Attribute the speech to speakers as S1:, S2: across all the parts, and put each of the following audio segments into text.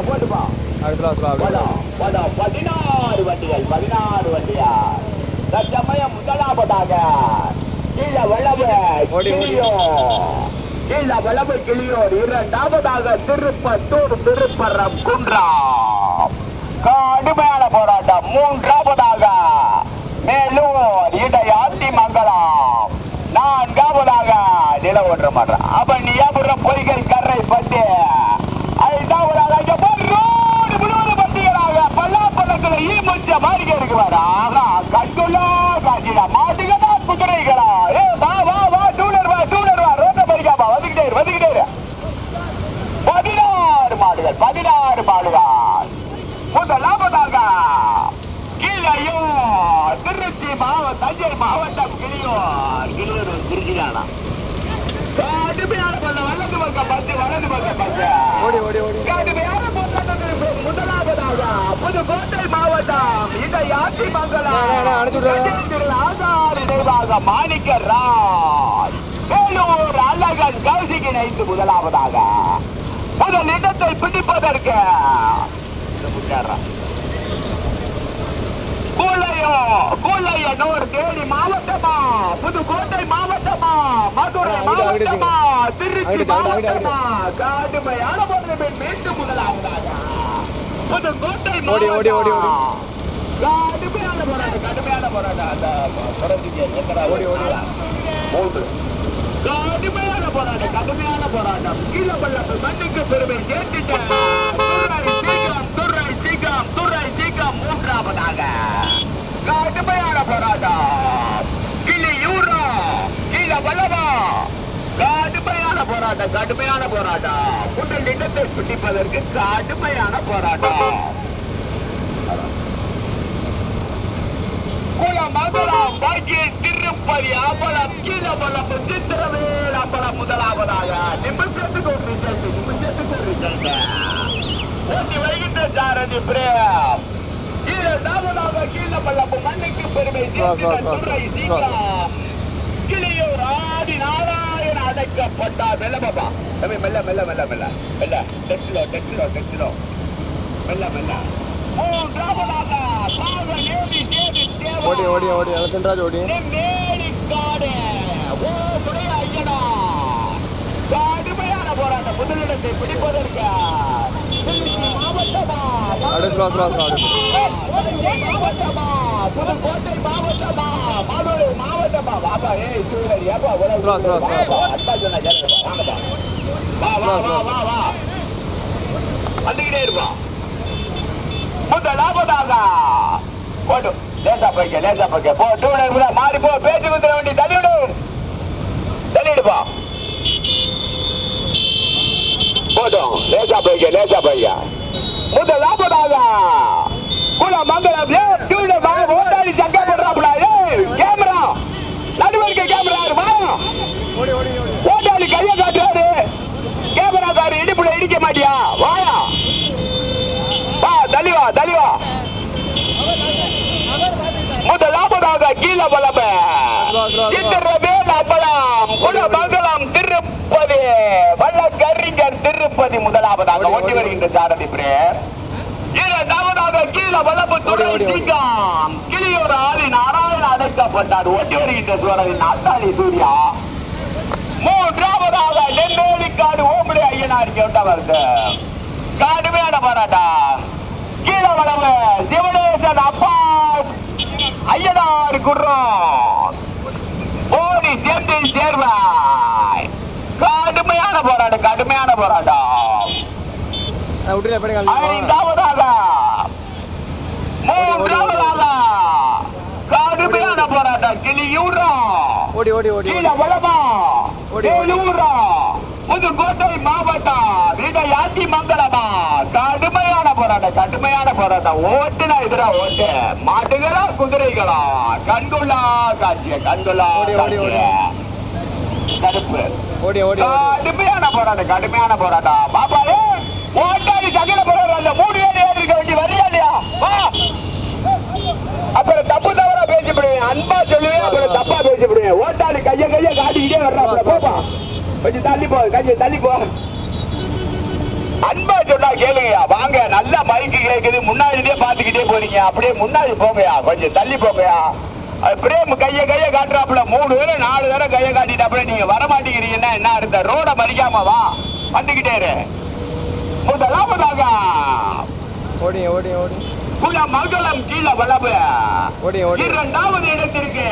S1: போட்டுப்பா. 16 வண்டிகள் 16 வண்டியா தற்சமயம் முதலாவதாக கீழ வளவு கிளியோர் இரண்டாவதாக திருப்பரம் குன்றம் கடுமையான போராட்டம். மூன்றாவதாக மேலூர் இடையாத்தி மங்கலம். நான்காவதாக நில ஒன்று மன்றம் அவனியாபுரம் பொய்கை கரை பட்டு. ஐந்தாவதாக ரோடு முழுவதும் பட்டியலாக பல்லாப்பழத்துல ஈமுச்ச மாறிக்க இருக்கிறார். ஆகா கண்குள்ளா காட்சியா மாட்டுகளா குதிரைகளா? வா டூலர் வா ரோட்ட பறிக்காமா வந்துகிட்டே 16 மாடுகள் 16 மாடுகள். முதலாவதாக கீழையும் திருச்சி மாவட்டம் தஞ்சை மாவட்டம் கிளியூர் திருச்சியானா கடுமையான வலது பக்கம் பத்து கடுமையான முதலாவதாக புதுக்கோட்டை மாவட்டம் இடையாத்தி மங்கலம் நினைவாக மாணிக்கராஜ் வேலூர் அழகன் கௌசிக்கு இணைந்து முதலாவதாக முதல் இடத்தை பிடிப்பதற்கு கூலையனூர் தேனி மாவட்டமா புதுக்கோட்டை மாவட்டமா மதுரை மாவட்டமா திருச்சி மாவட்டமா கடுமையான போராட்டம். மீண்டும் முதலாவதாக புதுக்கோட்டை கடுமையான போராட்டம். கீழே பள்ளத்து மண்ணுக்கு பெருமை கேட்டுட்டேன். துறை சீக்கிரம் மூன்றாவதாக கடுமையான போராட்டம். கிளியூரா கீழே வளவா கடுமையான போராட்டம். முதல் இடத்தை பிடிப்பதற்கு கடுமையான போராட்டம். குளமங்கலம் பாக்கியம் திருப்பதி அம்பலம் கீழம்பலம் சித்திரவேல் அம்பலம் முதலாவதாக நிமிஷத்துக்கு ஒரு ரிசல்ட் ஓட்டி வருகின்ற சாரதி பிரேம். இரண்டாவதாக கீழம்பலம் மண்ணுக்கு பெருமை துறை சீக்கிரம் கிளியூர் ஆதி நாராயண அடைக்கப்பட்டார். மெல்ல பாபா மெல்ல மூன்றாவதாக கடுமையான போராட்டம். முதலிடத்தை பிடிப்பதற்கு மாவட்டமா புதுக்கோட்டை மாவட்டமா மதுரை மாவட்டமா பாபா வந்துகிட்டே இருப்போம். முதலாவதாக போட்டு லேசா போய்க்க போட்டு மாறி போ பேச்சு குத்துற வண்டி தள்ளிடுப்பா போட்டோம். லேசா போய்க்க முதலாவதாக குளமங்கலம் ஓட்டாளி சக்கா போடுறாப்புல கேமரா நடுவருக்கு கேமரா ஓட்டாளி கைய காட்டுறாரு. கேமரா காரு இடுப்புல இடிக்க மாட்டியா? வாயா தலிவா முதலாவதாக கீழே வளம குளமங்கலம் திருப்பதி வல்லக்கறிஞர் திருப்பதி முதலாவதாக ஓட்டி வருகின்ற சாரதி பிரேம். இரண்டாவதாக கீழே வளப்பு துறை சிங்கம் கிளியூர் ஆதி நாராயண அடைக்கப்பட்டார். ஓட்டி வருகின்ற சூரன் நாட்டாளி சூர்யா. மூன்றாவதாக நெல்லேலிக்காடு ஓம்படி ஐயனார் கேட்ட வருது. கடுமையான போராட்டம். கீழே வளவு சிவனேசன் அப்பா ஐயனார் குர்ரம் ஓடி சேர்ந்து சேர்வாய். கடுமையான போராட்டம். ஐந்தாவதாக மூன்றாவதாக கடுமையான போராட்டம். கிளியூரா கீழே வளமா வேலூரா புதுக்கோட்டை மாவட்டம் இடையாத்தி மங்கலமா கடுமையான போராட்டம். ஓட்டுனா எதிரா ஓட்டு மாட்டுகளா குதிரைகளா? கண்கொள்ளா காட்சிய கடுப்பு கடுமையான போராட்டம். பாப்பாரு ஓட்டாளி சகல போராட்டம். 3 ஏழு இருக்க வேண்டி வரியா இல்லையா? அப்புறம் தப்பு தவறா பேசிவிடுவேன். அன்பா சொல்லுவேன், அப்புறம் தப்பா பேசிவிடுவேன். ஓட்டாளி கைய காட்டிக்கிட்டே வர்றாங்க. போப்பா கொஞ்சம் தள்ளி போ. அன்பா சொன்னா கேளுங்கயா. வாங்க, நல்ல மைக்கு கேக்குது, முன்னாடியே பாத்துக்கிட்டே போறீங்க. அப்படியே முன்னாடி போங்கயா, கொஞ்சம் தள்ளி போங்கயா. பிரேம் கைய காட்டுறாப்புல 3 தடவை 4 தடவை கைய காட்டிட்டாப்புல. நீங்க வர மாட்டேங்கிறீங்கன்னா என்ன அர்த்தம்? ரோட மறிக்காம வா, வந்துகிட்டே இரு. முதலாவதாக மங்களம் கீழே வளவு. இரண்டாவது இடத்திற்கு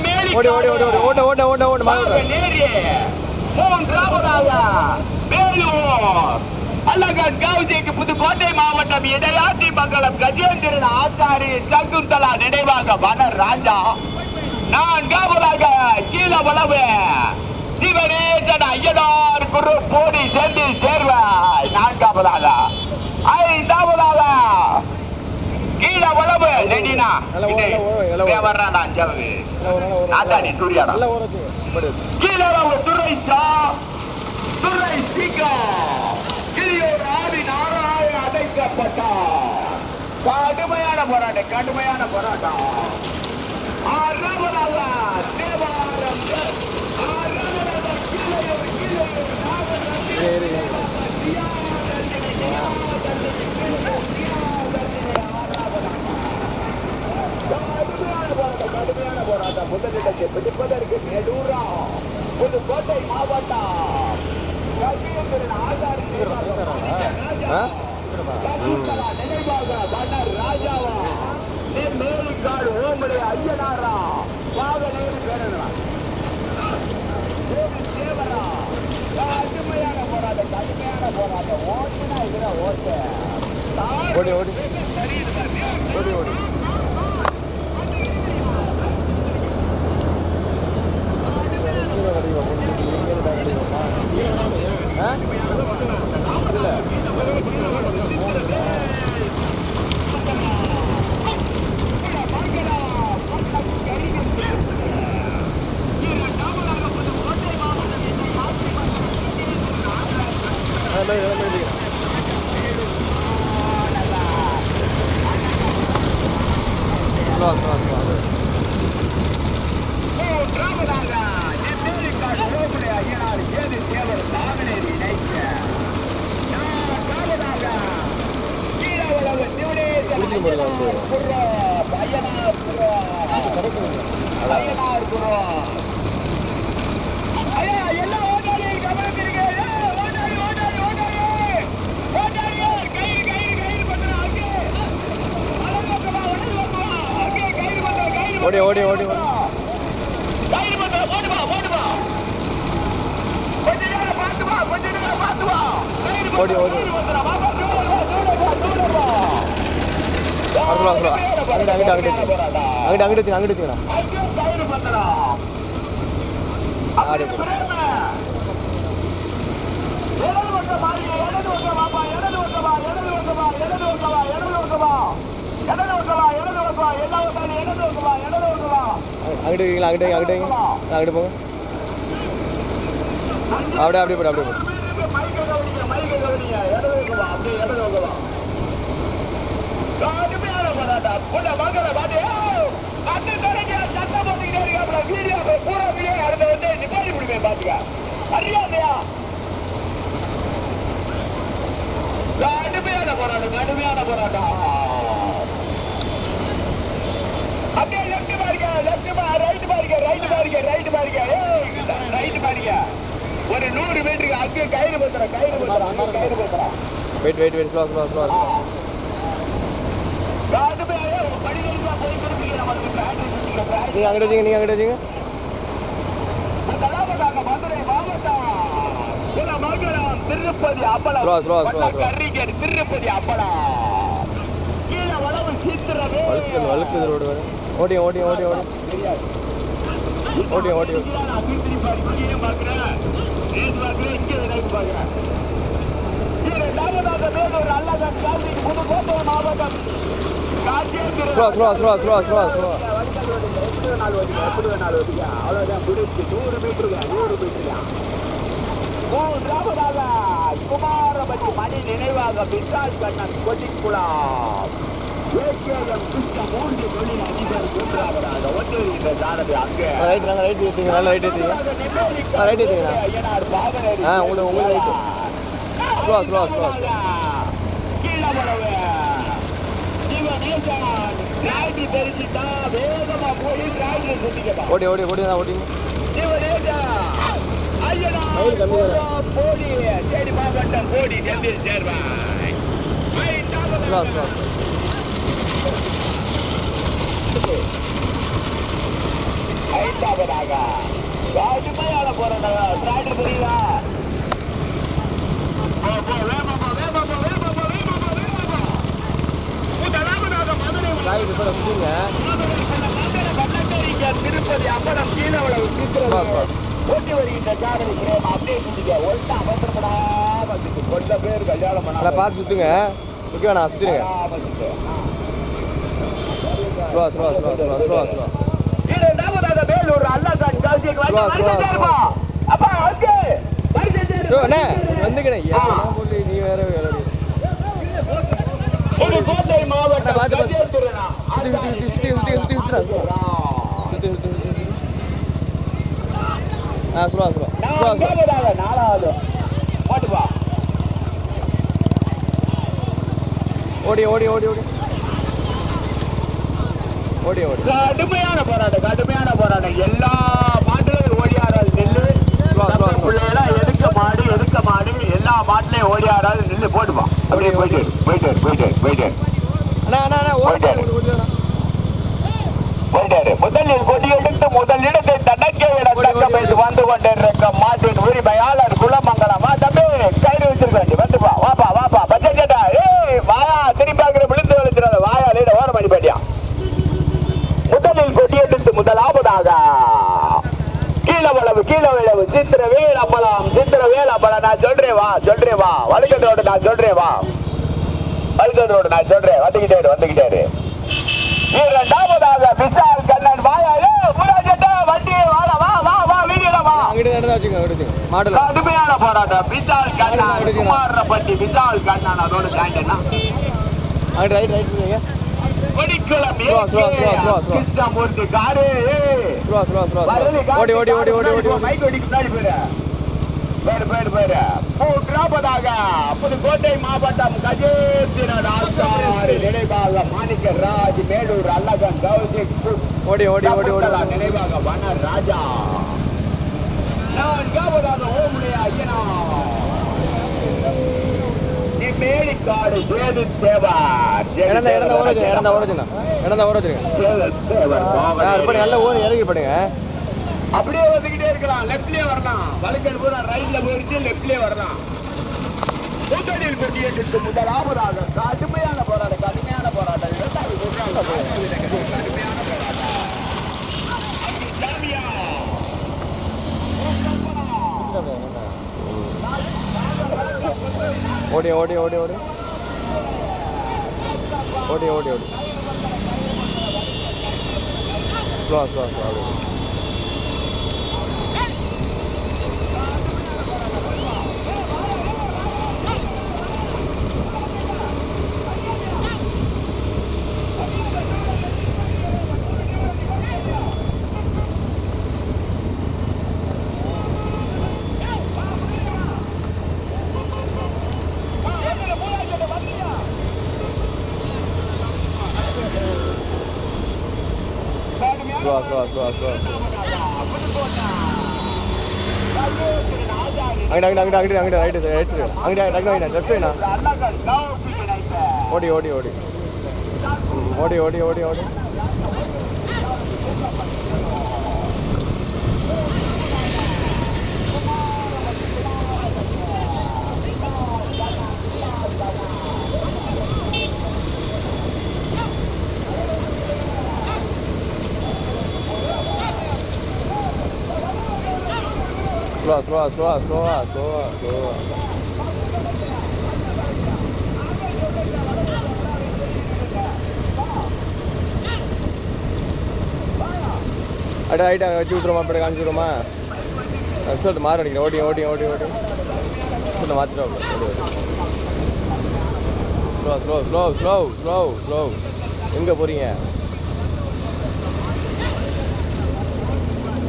S1: நேரி. மூன்றாவதாக வேலூர் அல்லகன் கவுஜிக்கு புதுக்கோட்டை மாவட்டம் இடையாத்தி மங்கலம் கஜேந்திரன் ஆச்சாரி சகுந்தலா நினைவாக வன ராஜா. நான்காவதாக கீழ வளவு சிவரேசன் ஐயனார் குரு போடி சென்று சேர்வாய். நான்காவதாக. ஐந்தாவதாக கீழ வளவு ரெடினா வர்றாடா ஆச்சாரி சூர்யாடா. கீழ துறை சீக்கா கிளியூர் ஆதி நாராயண அடைக்கப்பட்டார். கடுமையான போராட்டம். ஆறாவதாக தேவாரம். கடுமையான போராட்டம். முதலிடத்தை பிடிப்பதற்கு மேலூரா புதுக்கோட்டை மாவட்டம் நினைவாக வண்ணர் ராஜாவா மேலிக்காடு ஓமலை ஐயனாரா வாகனேறு பேரா தேவரா. கடுமையான போராட்டம். ஓட்டுனா இதுல ஓட்டு ஓடி ஓடி அங்கிட்டு போங்க. அப்படியே போடு. கடுமையான போராட்டம். அப்படியே லெஃப்ட் பாருங்க, ரைட் பாருங்க. ஒரு 100 மீட்டருக்கு அங்கே கயிறு பத்திரம். Wait slow. நீங்க அங்கிட்ட வச்சீங்க. மதுரை மாவட்டம் திருப்பதி அப்பளம் திருப்பதி அப்பளம் கீழே வளவு சீத்திரமே வழுக்குது ரோடு. ஓடி குமாரபதி மணி நினைவாக பிசால் கண்ணன் கொட்டிக்குளம் கீழே வரவே
S2: ஓடி ஓடி ஓடி தான் ஓடி
S1: தேடி மாவட்டம் போடி செந்தில் சேர்வாய் ஐந்தாவதாக கடுமையான போராட்டம் தெரியுதா திருப்பதி அப்படம் கீழே ஓட்டி வருகின்ற சாரதி பிரேம் அப்படியே சுத்திக்க ஒட்டா அவசரப்படாம கொண்ட பேர் கல்யாணம் பண்ண
S2: பார்த்து சுத்துங்க ஓகேவா நான் சுத்திடுங்க
S1: இரண்டாவதாக வேலூர் அல்லதான் அப்பா ஓகே
S2: வந்துக்கிறேன் நீ வேற
S1: கோட்டை மாவட்டம் நாலாவது மாட்டுப்பா
S2: ஓடி ஓடி ஓடி ஓடி ஓடி ஓடி
S1: கடுமையான போராட்டம் எல்லா மாட்டுகளும் ஓடியாரால் நெல்லு பிள்ளைகளா எதுக்க மாடு எல்லா மாட்டுலயும் ஓடியாரால் நெல்லு போட்டுப்பா அப்படியே போயிட்டு முதலில் கொடியெடுத்து முதல் இடத்தை தனக்கே வைத்து வந்து கொண்டிருக்க மாட்டின் உரிமையாளர் குலமங்கலம் தம்பி கயிறு வச்சிருக்க வந்துப்பா வாப்பா பட்ஜெட்டா வாயா திரும்பி விழுந்து வலிச்சிடாத வாயா லீட ஓரம் பண்ணி பாட்டியா முதலில் கொடியெடுத்து முதலாவதாக கீழே விளவு சித்திரவேல் அம்பலம் நான் சொல்றேன் வா வழுக்கல் ரோடு நான் சொல்றேன் வந்துகிட்டாரு இரண்டாவதாக விசால் கண்ணன் வாயாலே வண்டி வா வீதியில வா கடுமையான போராட்டம் விசால் கண்ணன் குமாரப்பட்டி விசால் கண்ணன் அதோட சாயந்தனா கிருஷ்ணமூர்த்தி காரு புதுக்கோட்டை மாவட்டம் கஜேந்திரநாசாரி நினைவாக மாணிக்கராஜ் மேலூர் அல்லகன் கௌசிக் நினைவாக வன ராஜா நான்காவதாக ஓமுனையா மேலிக்காடு சேது தேவர் அப்படியே வந்துகிட்டே இருக்கலாம் லெப்ட்லயே வரலாம் வழுக்கல் பூரா ரைட்ல போயிடுச்சு லெப்ட்லயே வரலாம் கூட்டணியில் பெட்டியிட்டு முதலாவதாக கடுமையான போராட்டம்
S2: ஓடி ஓடி ஓடி ஓடி ஓடி ஓடி ஓடி ஓடி ஓடி ஓடி ஓடி ஓடி ஓடி ஓடி slow. அட ஐட்டா வச்சு விட்ருமா அப்படி காமிச்சு விட்ருமா சொல்லிட்டு மாற அடிக்கிறேன் ஓடி ஓடி ஓடி ஓடி சொல்ல மாற்றிட்டு ஸ்லோ எங்கே போகிறீங்க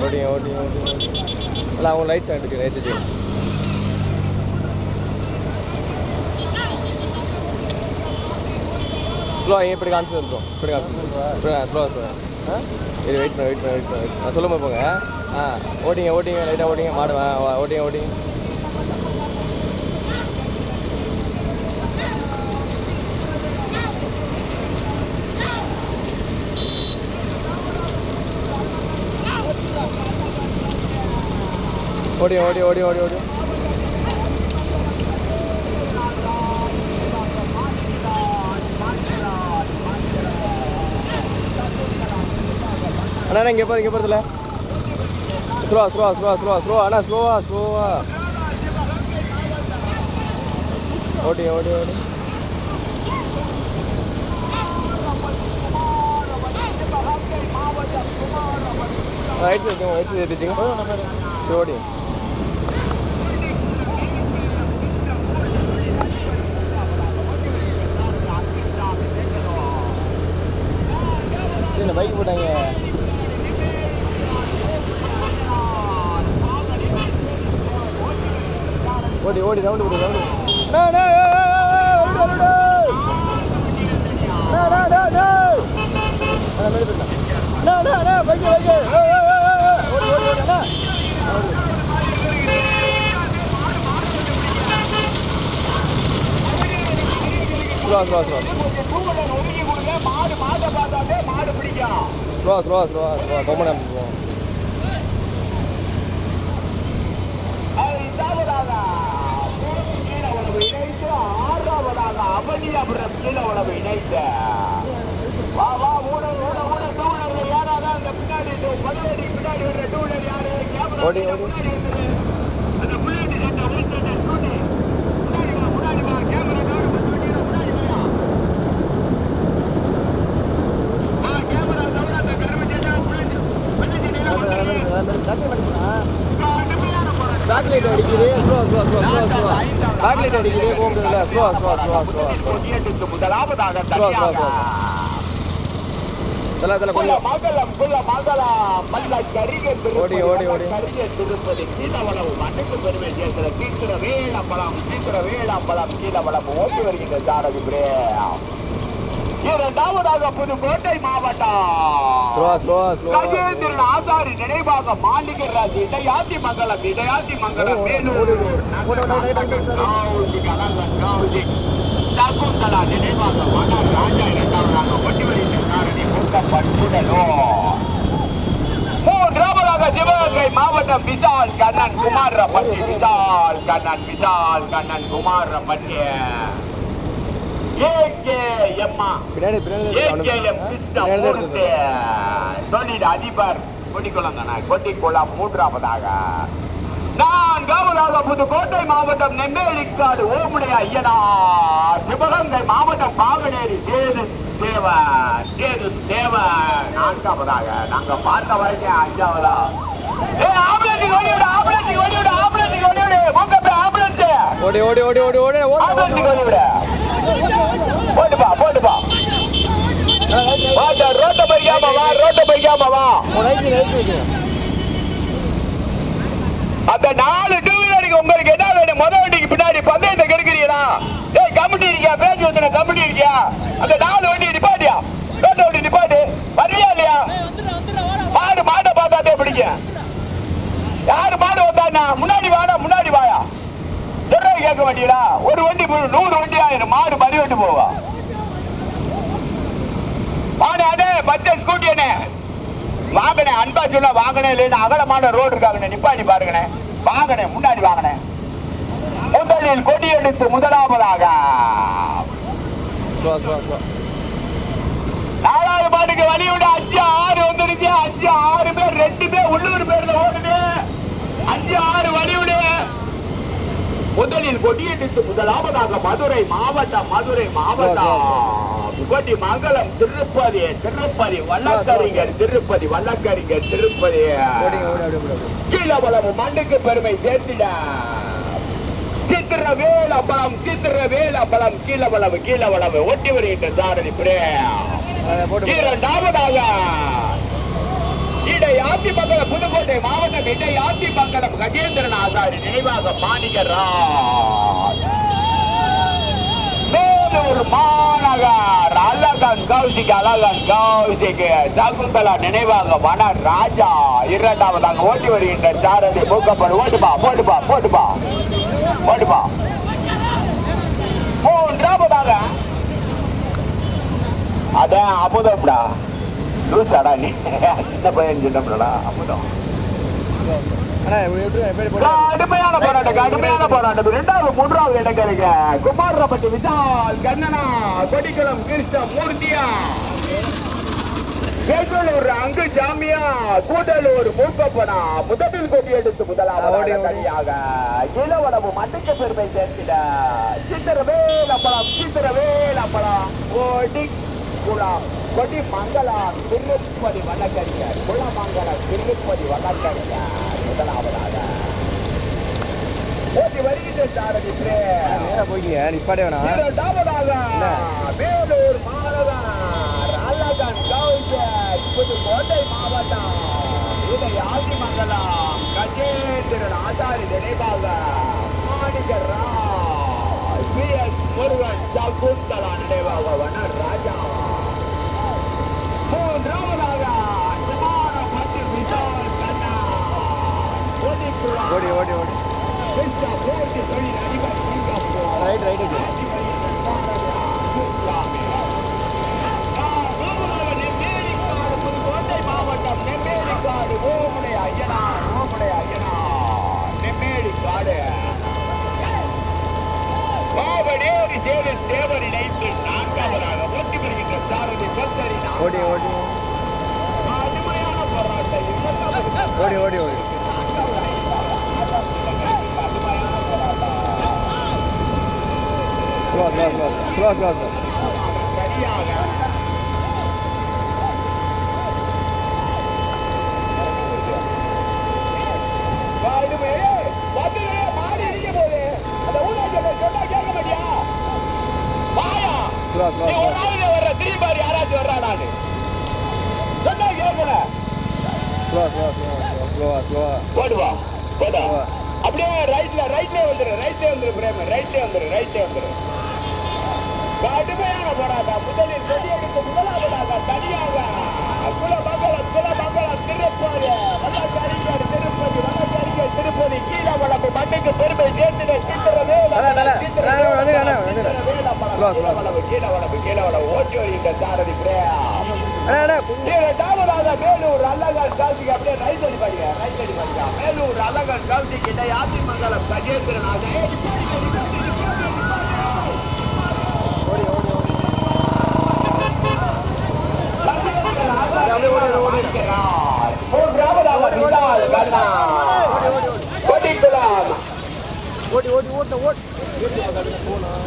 S2: ஓடி ஓடி ஓடி இல்லை அவங்க லைட் எடுத்து லைட் வச்சு ஸ்லோ இப்படி காமிச்சு வந்துடும் இப்படி காமிச்சு ஸ்லோ இது வெயிட் பண்ண நான் சொல்லும்போது போங்க ஓட்டிங்க லைட்டாக ஓட்டிங்க மாடு ஓட்டிங்க ஓட்டிங்க ஓடி அண்ணா இங்கே போகிறதுல ஸ்லோ அண்ணா ஸ்லோவா ஓடி ரைட் ஏற்றிச்சிங்க சரி ஓடி என்ன பைக் போட்டாங்க ஓடி ரவுண்டு
S1: அவனியாபுரம் கீழே உழவு இணைத்த வா யாராதான் அந்த பின்னாடி பின்னாடி வர்ற டூலர் யாரு
S2: ஓடி
S1: அந்த முன்னாடி முன்னாடி வா கேமரா கேமரா தவிர அந்த கருமச்சேட்டா
S2: பேக்லைட் அடிக்குது பேக்லைட் அடிக்குது போகுதுல ஸ்லோ
S1: முதலாவதாக திருப்பதி கீழவளவு மண்ணுக்கு பெருமை சேர்க்கிற சீக்கிர வேளாம்பலம் கீழவளவு ஓட்டி வருகின்ற சாரதி இரண்டாவதாக புதுக்கோட்டை மாவட்டம் கஜேந்திரன் ஆசாரி நினைவாக மாளிகர் ராஜ் இடையாத்தி மங்கலம் வேலூர் சகுந்தலா நினைவாக மன்னர் ராஜா இரண்டாவதாக ஒட்டி வருகின்ற சாரதி மூக்கப்பட்டுடலோ மூன்றாவதாக சிவகங்கை மாவட்டம் விசால் கண்ணன் குமாரப்பட்டி அதிபர் கொட்டிக்குளம் மூன்றாவதாக நான்காவதாக புதுக்கோட்டை மாவட்டம் நெம்மேலிக்காடு ஓமுடைய ஐயனார் சிவகங்கை மாவட்டம் பாகனேரி தேவ நான்காவதாக நாங்க பார்த்த வரைக்கும் அஞ்சாவதா போட்டுப்பா ரோட்ட பைக்காம வா அந்த 4 டூ வீலருக்கு உங்களுக்கு என்ன வேணும்? முத வண்டிக்கு பின்னாடி பந்தயத்தை கெடுக்கிறீங்களா? ஏய் கமிட்டி இருக்கியா? பேச்சு வந்தன கமிட்டி இருக்கியா? அந்த 4 வண்டி நிப்பாட்டியா? ரோட்ட வண்டி நிப்பாட்டு. வரியா இல்லையா? மாட்டை பார்த்தாதே பிடிக்க. யாரு மாடு வந்தாண்ணா? முன்னாடி வாயா. சொல்ற கேட்க மாட்டீங்களா? ஒரு வண்டி 100 வண்டி ஆயிரும். மாடு மறி விட்டு போவா. வாடே பச்சை ஸ்கூட்டி என்ன வாங்கினேன், அன்பா சொன்னா வாங்கினேன் இல்லைன்னு அகலமான ரோடு இருக்காங்கண்ணே, நிப்பாட்டி பாருங்கண்ணே. வாங்கினேன், முன்னாடி வாங்கினேன். முதலில் கொடி எடுத்து முதலாவதாக 4வது பாட்டுக்கு வழிவிட 5-6 வந்துருச்சு. 5-6 பேர், 2 பேர் உள்ளூர் பேர்ல ஓடுது. 5-6 வழிவிடு. முதலில் கொடியெடுத்து முதலாவதாக மதுரை மாவட்டம் கொடி மங்கலம் திருப்பதி வல்லக்கறிஞர் திருப்பதி கீழவளவு மண்ணுக்கு பெருமை சேர்த்திட சித்திரவேலம்பலம் கீழவளவு ஒட்டி வருகின்ற சாரதி இரண்டாவதாக இடையாத்திமங்கலம் புதுக்கோட்டை மாவட்டம் இடையாத்திமங்கலம் கஜேந்திரன் ஆசாரி நினைவாக மாணிகராஜ் வேலூர் மாநகர் அழகா ஆட்டுக்கு அழகன் கௌசிக்கு சகுந்தலா நினைவாக வன ராஜா இரண்டாவதாக ஓட்டி வருகின்ற சாரதி மூக்கப்படு. ஓட்டுப்பா போட்டுப்பா போட்டுப்பா போட்டுப்பா. மூன்றாவதாக அதான் அமுதம்டா லூசாடா நீ சின்ன பையன் சொன்னோம்டா அமுதம். கடுமையான போராட்டம் இரண்டாவது மூன்றாவது இடங்களுக்கு குமாரப்பட்டி விசால் கண்ணனா கொடிக்குளம் கிருஷ்ண மூர்த்தியா வேலூர் அங்கு ஜாமியா கூடலூர் மூக்கப்பனா முதலில் கொடி எடுத்து முதலாவது தனியாக இளவளவு மண்ணுக்கு பெருமை சேர்த்திட சித்திரவேலப்பழம் கோடி குளம் கொடி மங்கலம் திருப்பதி வழக்கறிஞர் குளமங்கலம் திருப்பதி வழக்கறிஞர் முதலாவதாக ஓட்டி வருகின்ற சாரதி
S2: போய்ங்க நிப்பாடே வேணாம்.
S1: இரண்டாவதாக வேலூர் மாநகர் அழகன் கௌசக் புதுக்கோட்டை மாவட்டம் இதை ஆதிமங்கலம் கஜேந்திரன் ஆசாரி நினைவாக மாணிக்கர் முருகன் சகுந்தலா நினைவாக வன ராஜா. மூன்றாவதாக
S2: ஓடி ஓடி ஓடி ரைட் ரைட்
S1: புதுக்கோட்டை மாவட்டம் நெம்மேலிக்காடு ஓமுடைய ஐயனார் நெம்மேலிக்காடு பாவடேரி சேவல் தேவர் இணைத்து நான்காவதாக ஓட்டி வருகின்ற சாரதி பத்தரி
S2: ஓடி ஓடி
S1: கடுமையான போராட்டம்
S2: ஓடி ஓடி ஓடி
S1: அப்படியே ரைட்ல வந்துரு. கடுமையான போராட்டம் முதலில் கொடியெடுத்து முதலாவதாக தனியாக குலமங்கலம் திருப்பதி வழக்கறிஞர் திருப்பதி கீழவளப்பு மண்ணுக்கு பெருமை சேர்த்து கீழவளவு ஓட்டி வருகின்ற சாரதி இரண்டாவதாக வேலூர் அழகன் கௌசிக்கு அப்படியே ரைட் அடி படிக்க வேலூர் அழகன் கௌசிக்கு இதை ஆதிமங்கலம் கஜேந்திரனாக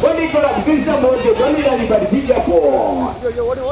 S1: கொடிக்குளம் கிருஷ்ணமூர்த்தி தொழிலதிபர் சிங்கப்பூர்